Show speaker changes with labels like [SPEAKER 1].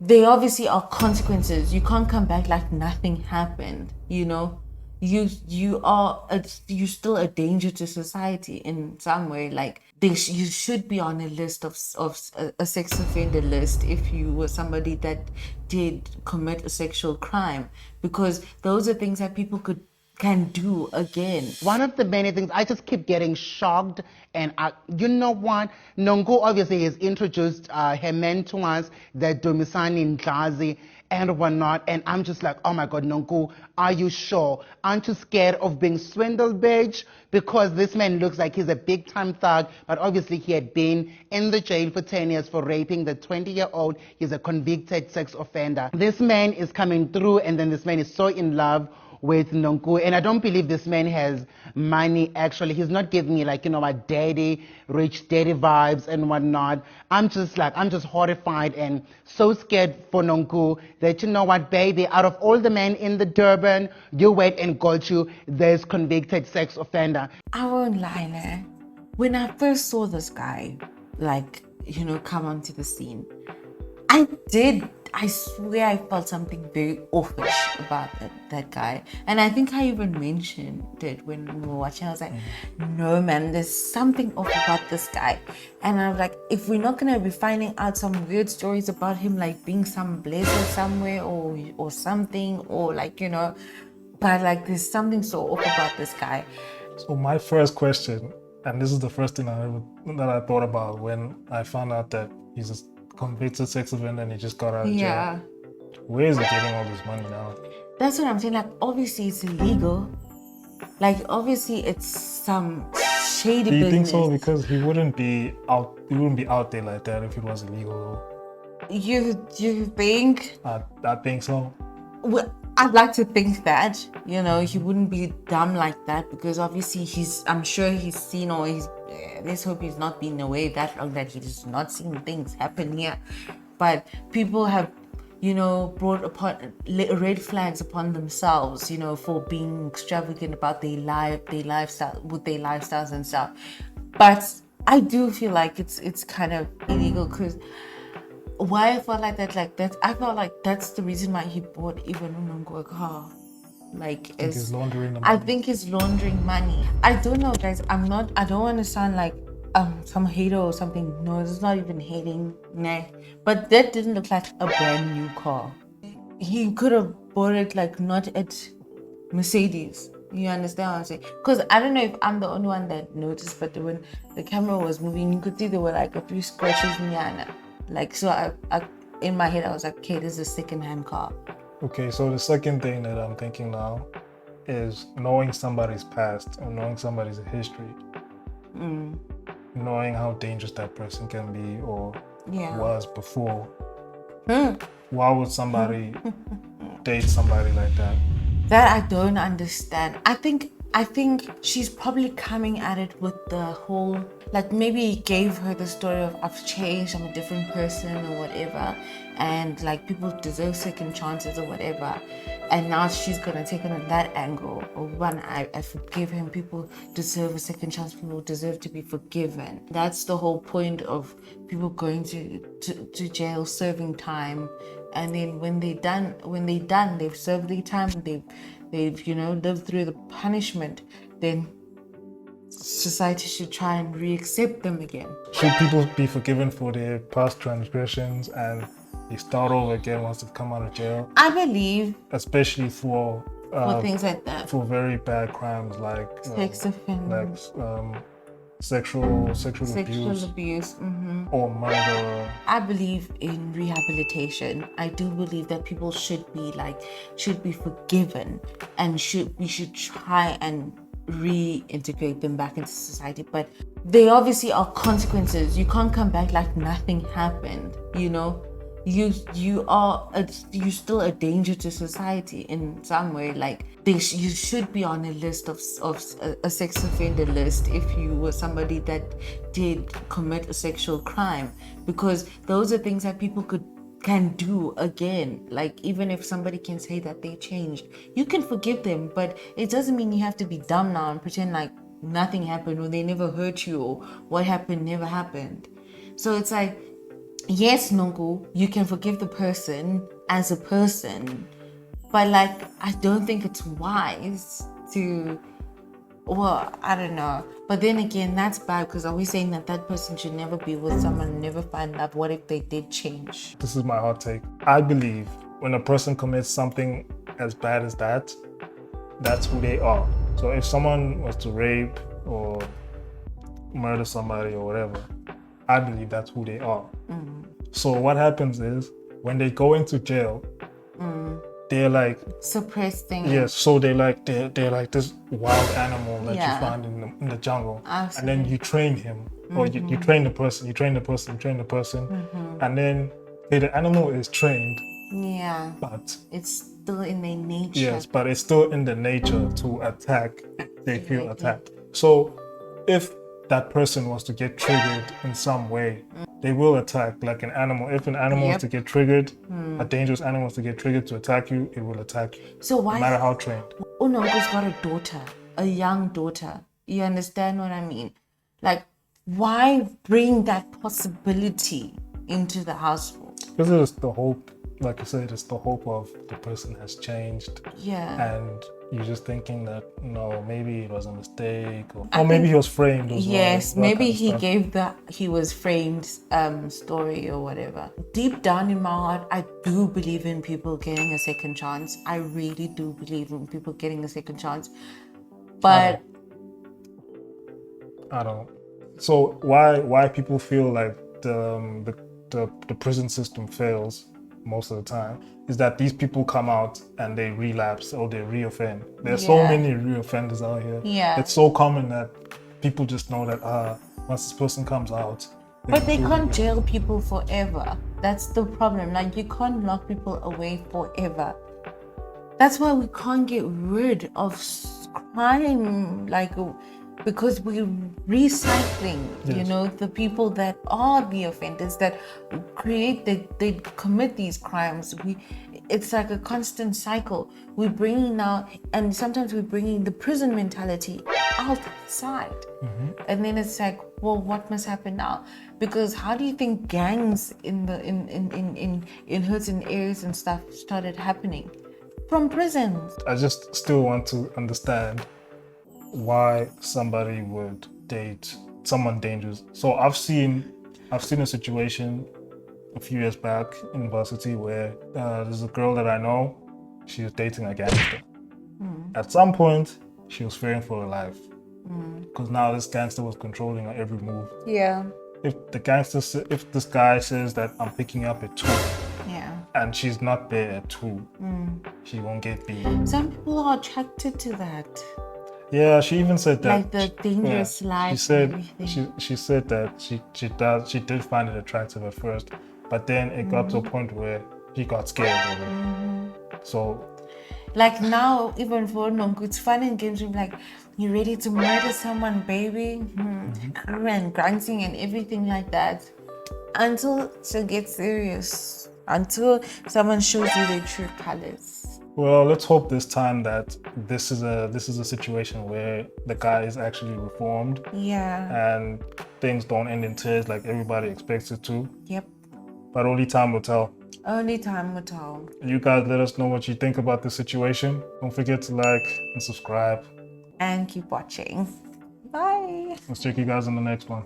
[SPEAKER 1] there obviously are consequences. You can't come back like nothing happened, you know. You're still a danger to society in some way. Like you should be on a list of a sex offender list if you were somebody that did commit a sexual crime, because those are things that people can do again.
[SPEAKER 2] One of the many things, I just keep getting shocked, and you know what? Nonku obviously has introduced her men to us, the Domisani Ndlazi and whatnot, and I'm just like, oh my God, Nonku, are you sure? Aren't you scared of being swindled, bitch? Because this man looks like he's a big-time thug, but obviously he had been in the jail for 10 years for raping the 20-year-old. He's a convicted sex offender. This man is coming through, and then this man is so in love with Nonku, and I don't believe this man has money. Actually, he's not giving me like, my daddy, rich daddy vibes and whatnot. I'm just horrified and so scared for Nonku that, you know what, baby, out of all the men in the Durban, you went and got you this convicted sex offender.
[SPEAKER 1] I won't lie, nah. When I first saw this guy, like, come onto the scene, I swear I felt something very offish about that guy. And I think I even mentioned it when we were watching. I was like, no man, there's something off about this guy. And I was like, if we're not gonna be finding out some weird stories about him, like being some blazer somewhere or something, or like, but like there's something so off about this guy.
[SPEAKER 3] So my first question, and this is the first thing that I thought about when I found out that he's a convicted sex offender and he just got out of jail. Where is he getting all this money now?
[SPEAKER 1] That's what I'm saying. Like, obviously it's illegal. Like, obviously it's some shady business.
[SPEAKER 3] Do you think so? Because he wouldn't be out there like that if it was illegal.
[SPEAKER 1] You think?
[SPEAKER 3] I think so.
[SPEAKER 1] Well, I'd like to think that, he wouldn't be dumb like that, because obviously I'm sure he's seen, or let's hope he's not been away that long that he's not seen things happen here. But people have, brought upon red flags upon themselves, for being extravagant about their lifestyle, with their lifestyles and stuff. But I do feel like it's kind of illegal, because why I felt like that, I felt like that's the reason why he bought even Nonku a car. Like,
[SPEAKER 3] he's laundering the money.
[SPEAKER 1] I think he's laundering money. I don't know, guys. I don't want to sound like some hater or something. No, it's not even hating, nah. But that didn't look like a brand new car. He could have bought it like not at Mercedes. You understand what I'm saying? Because I don't know if I'm the only one that noticed, but when the camera was moving, you could see there were like a few scratches in Yana. Like, so I in my head, I was like, okay, this is a second-hand car.
[SPEAKER 3] Okay, so the second thing that I'm thinking now is knowing somebody's past or knowing somebody's history. Knowing how dangerous that person can be or was before. Why would somebody date somebody like that?
[SPEAKER 1] That I don't understand. I think she's probably coming at it with the whole, like, maybe he gave her the story of I've changed, I'm a different person or whatever, and like people deserve second chances or whatever, and now she's gonna take it on that angle. Or one, I forgive him, people deserve a second chance, people deserve to be forgiven. That's the whole point of people going to jail, serving time, and then when they're done, they've served their time, they've lived through the punishment, then society should try and re-accept them again.
[SPEAKER 3] Should people be forgiven for their past transgressions and they start over again once they've come out of jail?
[SPEAKER 1] I believe,
[SPEAKER 3] especially for
[SPEAKER 1] things like that,
[SPEAKER 3] for very bad crimes like
[SPEAKER 1] sex offense,
[SPEAKER 3] like sexual abuse, or murder.
[SPEAKER 1] I believe in rehabilitation. I do believe that people should be forgiven, and we should try and reintegrate them back into society. But there obviously are consequences. You can't come back like nothing happened. You're still a danger to society in some way. Like, you should be on a list of a sex offender list if you were somebody that did commit a sexual crime, because those are things that people can do again. Like, even if somebody can say that they changed, you can forgive them, but it doesn't mean you have to be dumb now and pretend like nothing happened, or they never hurt you, or what happened never happened. So it's like, yes, Nonku, you can forgive the person as a person, but like, I don't think it's wise to, well, I don't know. But then again, that's bad because are we saying that that person should never be with someone, never find love? What if they did change?
[SPEAKER 3] This is my hot take. I believe when a person commits something as bad as that, that's who they are. So if someone was to rape or murder somebody or whatever, I believe that's who they are. So what happens is when they go into jail, they're like
[SPEAKER 1] Suppressing.
[SPEAKER 3] yes. So they're like this wild animal that
[SPEAKER 1] Yeah.
[SPEAKER 3] you find in the jungle,
[SPEAKER 1] Absolutely.
[SPEAKER 3] and then you train him, or you train the person, you train the person, you train the person, and then the animal is trained,
[SPEAKER 1] Yeah.
[SPEAKER 3] but
[SPEAKER 1] It's still in their nature.
[SPEAKER 3] yes, but it's still in the nature to attack if they feel attacked. So if that person was to get triggered in some way, they will attack like an animal. If an animal is to get triggered, a dangerous animal is to get triggered to attack you, it will attack you.
[SPEAKER 1] So why?
[SPEAKER 3] No matter how trained.
[SPEAKER 1] Unonku's got a daughter, a young daughter. You understand what I mean? Like, why bring that possibility into the household?
[SPEAKER 3] Because it's the hope, like I said, it's the hope of the person has changed.
[SPEAKER 1] Yeah.
[SPEAKER 3] And you're just thinking that, no, maybe it was a mistake, or maybe he was framed as well.
[SPEAKER 1] Yes,
[SPEAKER 3] that
[SPEAKER 1] maybe
[SPEAKER 3] kind of
[SPEAKER 1] he
[SPEAKER 3] stuff.
[SPEAKER 1] gave the he was framed story or whatever. Deep down in my heart, I do believe in people getting a second chance. I really do believe in people getting a second chance. But
[SPEAKER 3] I don't. So why people feel like the prison system fails most of the time is that these people come out and they relapse or they reoffend. There's so many reoffenders out here.
[SPEAKER 1] Yeah.
[SPEAKER 3] It's so common that people just know that once this person comes out.
[SPEAKER 1] But they can't jail people forever. That's the problem. Like, you can't lock people away forever. That's why we can't get rid of crime, like, because we're recycling, you know, the people that are the offenders that they commit these crimes. It's like a constant cycle. We're bringing now, and sometimes we're bringing the prison mentality outside. And then it's like, well, what must happen now? Because how do you think gangs in certain areas and stuff started happening? From prisons.
[SPEAKER 3] I just still want to understand why somebody would date someone dangerous. So I've seen a situation a few years back in university where there's a girl that I know, she was dating a gangster. At some point, she was fearing for her life because now this gangster was controlling her every move.
[SPEAKER 1] Yeah.
[SPEAKER 3] If this guy says that I'm picking up at 2, and she's not there at 2, she won't get beat.
[SPEAKER 1] Some people are attracted to that.
[SPEAKER 3] Yeah, she even said that.
[SPEAKER 1] Like the dangerous life.
[SPEAKER 3] She said that she did find it attractive at first, but then it got to a point where she got scared of it. So,
[SPEAKER 1] like now, even for Nonku, it's fun and games. We're like, you ready to murder someone, baby? And grunting and everything like that. Until she gets serious. Until someone shows you their true colors.
[SPEAKER 3] well, let's hope this time that this is a situation where the guy is actually reformed.
[SPEAKER 1] Yeah.
[SPEAKER 3] And things don't end in tears like everybody expects it to.
[SPEAKER 1] Yep.
[SPEAKER 3] But only time will tell.
[SPEAKER 1] Only time will tell.
[SPEAKER 3] You guys let us know what you think about this situation. Don't forget to like and subscribe.
[SPEAKER 1] And keep watching. Bye.
[SPEAKER 3] Let's check you guys in the next one.